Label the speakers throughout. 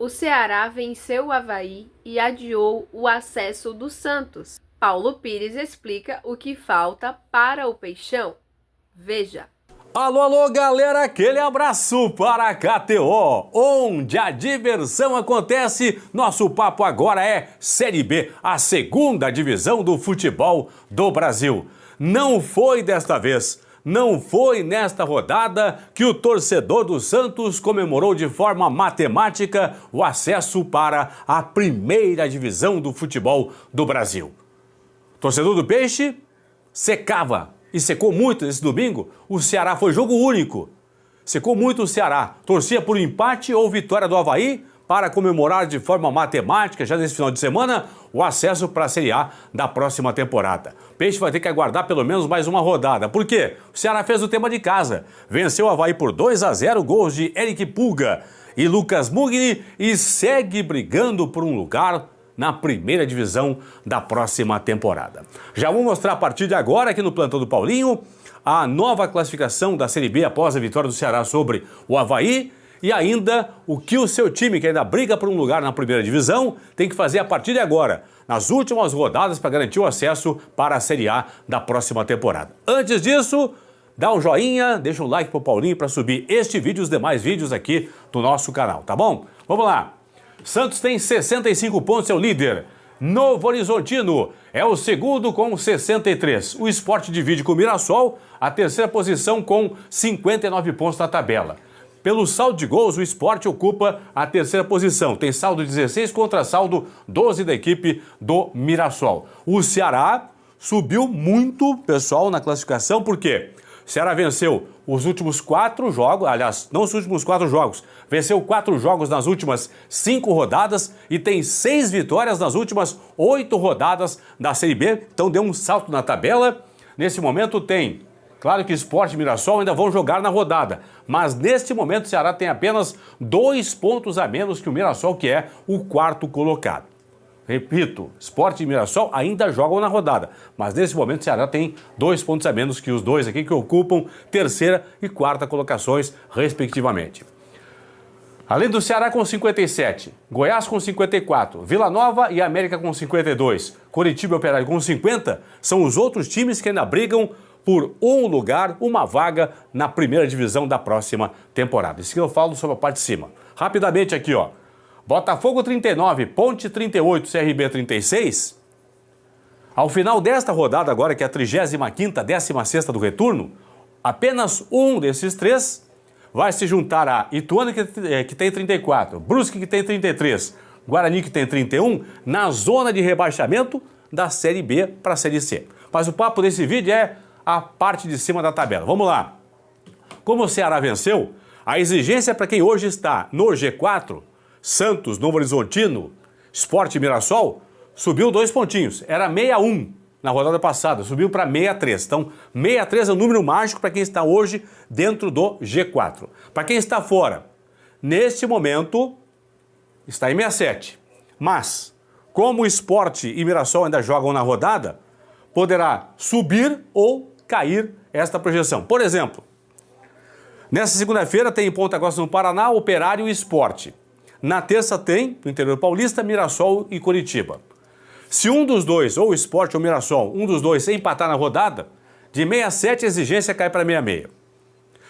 Speaker 1: O Ceará venceu o Avaí e adiou o acesso do Santos. Paulo Pires explica o que falta para o Peixão. Veja.
Speaker 2: Alô, alô, galera, aquele abraço para a KTO, onde a diversão acontece. Nosso papo agora é Série B, a segunda divisão do futebol do Brasil. Não foi desta vez, não foi nesta rodada que o torcedor do Santos comemorou de forma matemática o acesso para a primeira divisão do futebol do Brasil. Torcedor do Peixe secava. E secou muito nesse domingo. O Ceará foi jogo único. Secou muito o Ceará. Torcia por empate ou vitória do Avaí para comemorar de forma matemática, já nesse final de semana, o acesso para a Série A da próxima temporada. O Peixe vai ter que aguardar pelo menos mais uma rodada. Por quê? O Ceará fez o tema de casa. Venceu o Avaí por 2-0, gols de Eric Pulga e Lucas Mugni e segue brigando por um lugar na primeira divisão da próxima temporada. Já vou mostrar a partir de agora aqui no Plantão do Paulinho a nova classificação da Série B após a vitória do Ceará sobre o Avaí e ainda o que o seu time, que ainda briga por um lugar na primeira divisão, tem que fazer a partir de agora, nas últimas rodadas para garantir o acesso para a Série A da próxima temporada. Antes disso, dá um joinha, deixa um like pro Paulinho para subir este vídeo e os demais vídeos aqui do nosso canal, tá bom? Vamos lá! Santos tem 65 pontos, é o líder. Novo Horizontino é o segundo com 63. O Sport divide com o Mirassol a terceira posição com 59 pontos na tabela. Pelo saldo de gols, o Sport ocupa a terceira posição. Tem saldo 16 contra saldo 12 da equipe do Mirassol. O Ceará subiu muito, pessoal, na classificação, por quê? O Ceará venceu os últimos 4 jogos, aliás, não os últimos 4 jogos, venceu 4 jogos nas últimas 5 rodadas e tem 6 vitórias nas últimas 8 rodadas da Série B, então deu um salto na tabela. Nesse momento tem, claro que Sport e Mirassol ainda vão jogar na rodada, mas neste momento o Ceará tem apenas 2 pontos a menos que o Mirassol, que é o quarto colocado. Repito, Sport e Mirassol ainda jogam na rodada, mas nesse momento o Ceará tem 2 pontos a menos que os dois aqui que ocupam terceira e quarta colocações, respectivamente. Além do Ceará com 57, Goiás com 54, Vila Nova e América com 52, Coritiba e Operário com 50, são os outros times que ainda brigam por um lugar, uma vaga na primeira divisão da próxima temporada. Isso que eu falo sobre a parte de cima. Rapidamente aqui, ó. Botafogo 39, Ponte 38, CRB 36. Ao final desta rodada agora, que é a 35ª, 16ª do retorno, apenas um desses 3 vai se juntar a Ituano, que tem 34, Brusque, que tem 33, Guarani, que tem 31, na zona de rebaixamento da Série B para a Série C. Mas o papo desse vídeo é a parte de cima da tabela. Vamos lá. Como o Ceará venceu, a exigência para quem hoje está no G4, Santos, Novo Horizontino, Sport e Mirassol, subiu 2 pontinhos. Era 61 na rodada passada, subiu para 63. Então, 63 é o número mágico para quem está hoje dentro do G4. Para quem está fora, neste momento, está em 67. Mas, como o Sport e Mirassol ainda jogam na rodada, poderá subir ou cair esta projeção. Por exemplo, nesta segunda-feira tem em Ponta Grossa, no Paraná, Operário e Sport. Na terça tem, no interior paulista, Mirassol e Coritiba. Se um dos dois, ou o Sport ou o Mirassol, um dos dois empatar na rodada, de 67 a exigência cai para 66.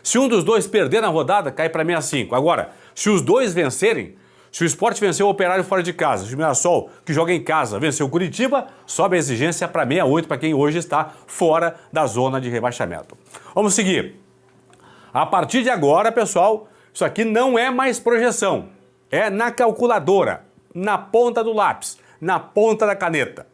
Speaker 2: Se um dos dois perder na rodada, cai para 65. Agora, se os dois vencerem, se o Sport venceu o Operário fora de casa, se o Mirassol, que joga em casa, venceu o Coritiba, sobe a exigência para 68 para quem hoje está fora da zona de rebaixamento. Vamos seguir. A partir de agora, pessoal, isso aqui não é mais projeção. É na calculadora, na ponta do lápis, na ponta da caneta.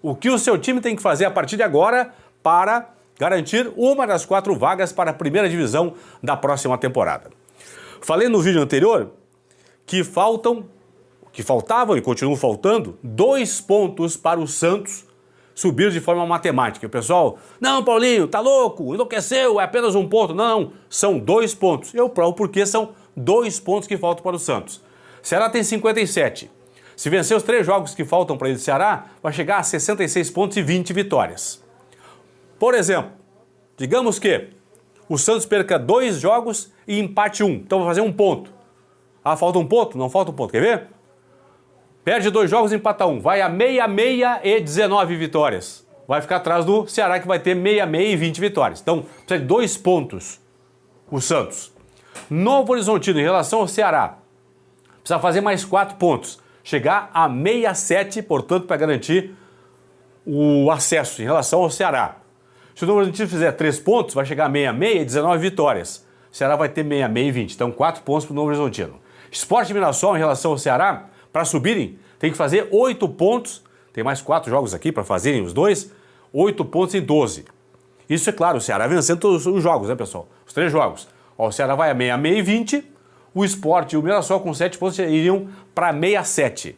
Speaker 2: O que o seu time tem que fazer a partir de agora para garantir uma das 4 vagas para a primeira divisão da próxima temporada. Falei no vídeo anterior que faltavam e continuam faltando 2 pontos para o Santos subir de forma matemática. O pessoal, não, Paulinho, tá louco, enlouqueceu, é apenas 1 ponto. Não, são 2 pontos. Eu provo porque são 2 pontos que faltam para o Santos. Ceará tem 57. Se vencer os 3 jogos que faltam para ele, Ceará vai chegar a 66 pontos e 20 vitórias. Por exemplo, digamos que o Santos perca 2 jogos e empate 1. Então vai fazer 1 ponto. Ah, falta um ponto? Não falta um ponto, quer ver? Perde 2 jogos e empata 1. Vai a 66 e 19 vitórias. Vai ficar atrás do Ceará, que vai ter 66 e 20 vitórias. Então, precisa de 2 pontos o Santos. Novo Horizontino, em relação ao Ceará, precisa fazer mais 4 pontos. Chegar a 67, portanto, para garantir o acesso em relação ao Ceará. Se o Novo Horizontino fizer 3 pontos, vai chegar a 66 e 19 vitórias. O Ceará vai ter 66 e 20. Então, 4 pontos para o Novo Horizontino. Sport e Mirassol, em relação ao Ceará, para subirem, tem que fazer 8 pontos. Tem mais 4 jogos aqui para fazerem os dois. 8 pontos em 12. Isso é claro, o Ceará vencendo todos os jogos, né, pessoal? Os 3 jogos. Ó, o Ceará vai a 66 e 20. O Sport e o Mirassol com 7 pontos iriam para 67.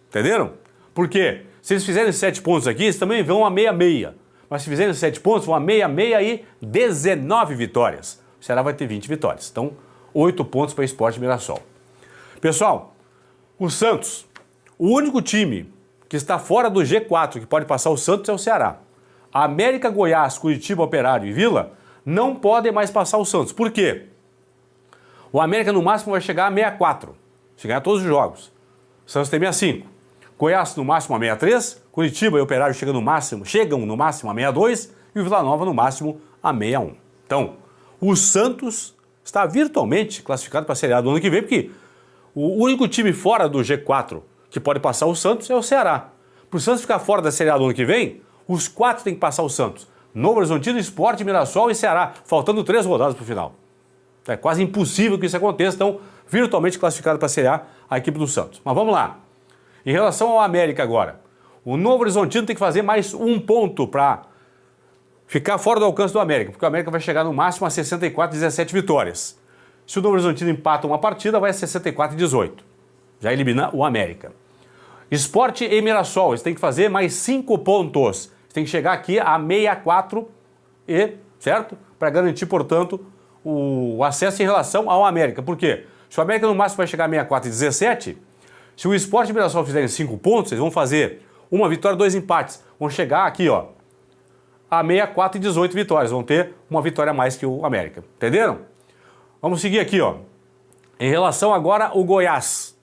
Speaker 2: Entenderam? Por quê? Se eles fizerem 7 pontos aqui, eles também vão a 66. Mas se fizerem 7 pontos, vão a 66 e 19 vitórias. O Ceará vai ter 20 vitórias. Então, 8 pontos para o Sport e Mirassol. Pessoal, o Santos, o único time que está fora do G4, que pode passar o Santos, é o Ceará. A América, Goiás, Curitiba, Operário e Vila não podem mais passar o Santos. Por quê? O América no máximo vai chegar a 64, chegar a todos os jogos. O Santos tem 65. Goiás no máximo a 63, Curitiba e Operário chegam no máximo a 62 e o Vila Nova no máximo a 61. Então, o Santos está virtualmente classificado para a Série A do ano que vem, porque o único time fora do G4 que pode passar o Santos é o Ceará. Para o Santos ficar fora da Série A do ano que vem, os 4 têm que passar o Santos. Novo Horizontino, Sport, Mirassol e Ceará, faltando 3 rodadas para o final. É quase impossível que isso aconteça, então virtualmente classificado para a Série A equipe do Santos. Mas vamos lá. Em relação ao América agora, o Novo Horizontino tem que fazer mais 1 ponto para ficar fora do alcance do América, porque o América vai chegar no máximo a 64 e 17 vitórias. Se o Novo Horizontino empata uma partida, vai a 64 e 18. Já elimina o América. Sport e Mirassol, eles têm que fazer mais 5 pontos. Eles têm que chegar aqui a 64 certo? Para garantir, portanto, o acesso em relação ao América. Por quê? Se o América no máximo vai chegar a 64 e 17, se o Sport e o Mirassol fizerem 5 pontos, eles vão fazer uma vitória, 2 empates. Vão chegar aqui, ó, a 64 e 18 vitórias. Vão ter uma vitória a mais que o América. Entenderam? Vamos seguir aqui, ó. Em relação agora ao Goiás.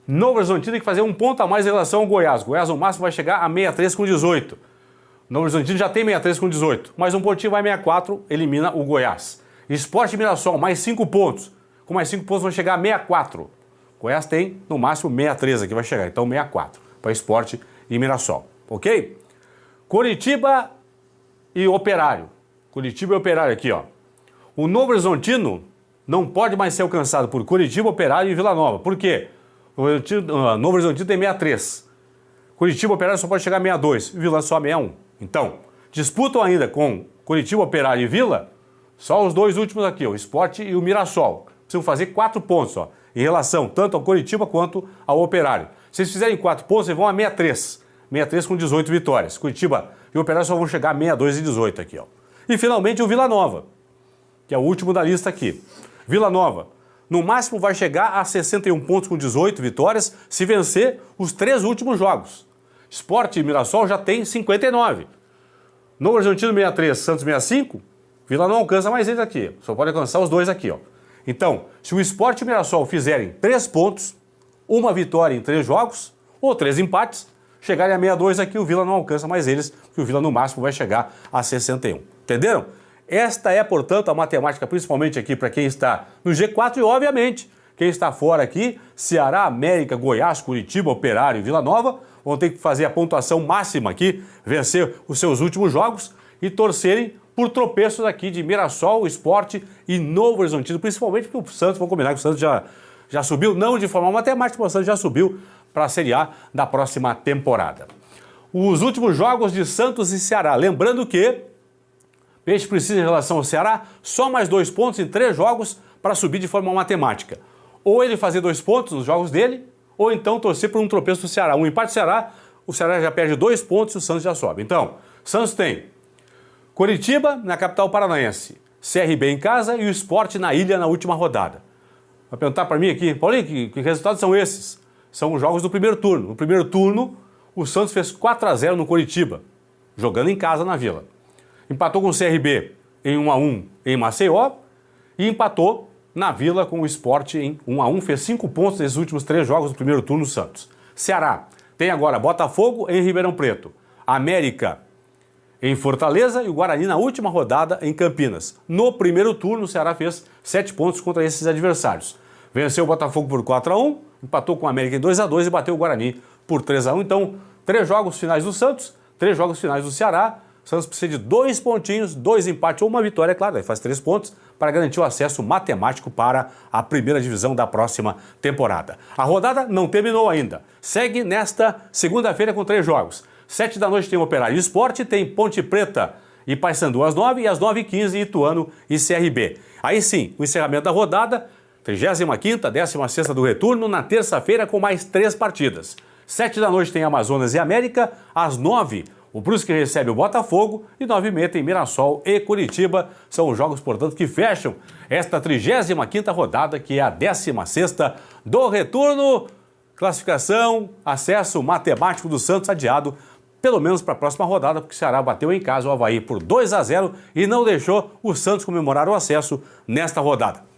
Speaker 2: Novo Horizontino tem que fazer 1 ponto a mais em relação ao Goiás. Goiás no máximo vai chegar a 63 com 18. Novo Horizontino já tem 63 com 18. Mais um pontinho vai 64, elimina o Goiás. Sport e Mirassol, mais 5 pontos. Com mais 5 pontos vão chegar a 64. Goiás tem no máximo 63 aqui, vai chegar. Então 64 para Sport e Mirassol. Ok? Curitiba e Operário. Curitiba e Operário aqui, ó. O Novo Horizontino não pode mais ser alcançado por Curitiba, Operário e Vila Nova. Por quê? O Novo Horizontino tem 63. Curitiba, Operário só pode chegar a 62. Vila só a 61. Então, disputam ainda com Curitiba, Operário e Vila só os 2 últimos aqui, o Sport e o Mirassol. Precisam fazer 4 pontos, ó, em relação tanto ao Curitiba quanto ao Operário. Se eles fizerem 4 pontos, eles vão a 63. 63 com 18 vitórias. Curitiba e o Operário só vão chegar a 62 e 18 aqui, ó. E finalmente o Vila Nova, que é o último da lista aqui. Vila Nova, no máximo vai chegar a 61 pontos com 18 vitórias se vencer os 3 últimos jogos. Sport e Mirassol já tem 59. Novo Horizontino 63, Santos 65. Vila não alcança mais eles aqui. Só pode alcançar os 2 aqui, ó. Então, se o Sport e o Mirassol fizerem 3 pontos, 1 vitória em 3 jogos, ou 3 empates, chegarem a 62 aqui, o Vila não alcança mais eles, porque o Vila no máximo vai chegar a 61. Entenderam? Esta é, portanto, a matemática, principalmente aqui para quem está no G4 e, obviamente, quem está fora aqui, Ceará, América, Goiás, Curitiba, Operário e Vila Nova, vão ter que fazer a pontuação máxima aqui, vencer os seus últimos jogos e torcerem por tropeços aqui de Mirassol, Sport e Novo Horizontino, principalmente porque o Santos, vamos combinar que o Santos já subiu, não de forma matemática, mas o Santos já subiu para a Série A da próxima temporada. Os últimos jogos de Santos e Ceará, lembrando que Peixe precisa, em relação ao Ceará, só mais 2 pontos em 3 jogos para subir de forma matemática. Ou ele fazer 2 pontos nos jogos dele, ou então torcer por um tropeço do Ceará. Um empate do Ceará, o Ceará já perde 2 pontos e o Santos já sobe. Então, Santos tem Curitiba na capital paranaense, CRB em casa e o Sport na ilha na última rodada. Vai perguntar para mim aqui, Paulinho, que resultados são esses? São os jogos do primeiro turno. No primeiro turno, o Santos fez 4-0 no Curitiba, jogando em casa na Vila. Empatou com o CRB em 1-1 em Maceió e empatou na Vila com o Sport em 1-1, fez 5 pontos nesses últimos 3 jogos do primeiro turno do Santos. Ceará tem agora Botafogo em Ribeirão Preto, América em Fortaleza e o Guarani na última rodada em Campinas. No primeiro turno, o Ceará fez 7 pontos contra esses adversários. Venceu o Botafogo por 4-1, empatou com o América em 2-2 e bateu o Guarani por 3-1. Então, 3 jogos finais do Santos, 3 jogos finais do Ceará. O Santos precisa de 2 pontinhos, 2 empates ou uma vitória, é claro, aí faz 3 pontos para garantir o acesso matemático para a primeira divisão da próxima temporada. A rodada não terminou ainda. Segue nesta segunda-feira com 3 jogos. 7 da noite tem Operário e Sport, tem Ponte Preta e Paysandu às 9 e às 9h15 Ituano e CRB. Aí sim, o encerramento da rodada, 35ª, 16ª do retorno, na terça-feira com mais 3 partidas. 7 da noite tem Amazonas e América, às 9 o Brusque recebe o Botafogo e 9h30 tem Mirassol e Curitiba. São os jogos, portanto, que fecham esta 35ª rodada, que é a 16ª do retorno. Classificação, acesso matemático do Santos adiado, pelo menos para a próxima rodada, porque o Ceará bateu em casa o Avaí por 2-0 e não deixou o Santos comemorar o acesso nesta rodada.